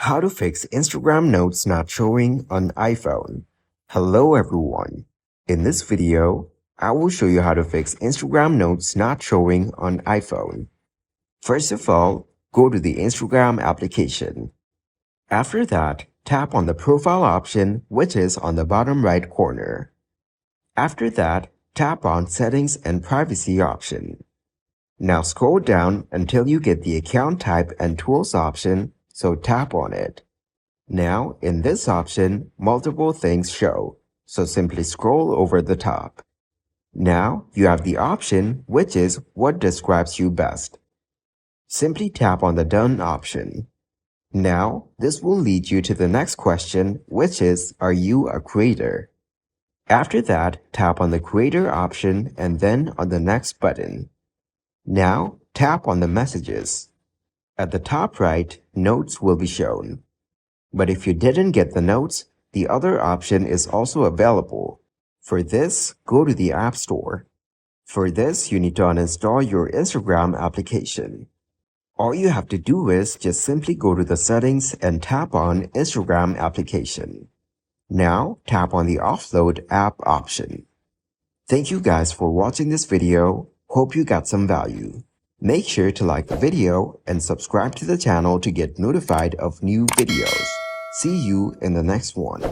How to fix Instagram notes not showing on iPhone. Hello everyone. In this video, I will show you how to fix Instagram notes not showing on iPhone. First of all, go to the Instagram application. After that, tap on the profile option, which is on the bottom right corner. After that, tap on Settings and Privacy option. Now scroll down until you get the Account Type and Tools option, so tap on it. Now, in this option, multiple things show, so simply scroll over the top. Now, you have the option, which is what describes you best. Simply tap on the Done option. Now, this will lead you to the next question, which is, are you a creator? After that, tap on the Creator option and then on the Next button. Now, tap on the Messages. At the top right, Notes will be shown. But if you didn't get the notes, the other option is also available. For this, go to the App Store. For this, you need to uninstall your Instagram application. All you have to do is just simply go to the settings and tap on Instagram application. Now, tap on the Offload app option. Thank you guys for watching this video. Hope you got some value. Make sure to like the video and subscribe to the channel to get notified of new videos. See you in the next one.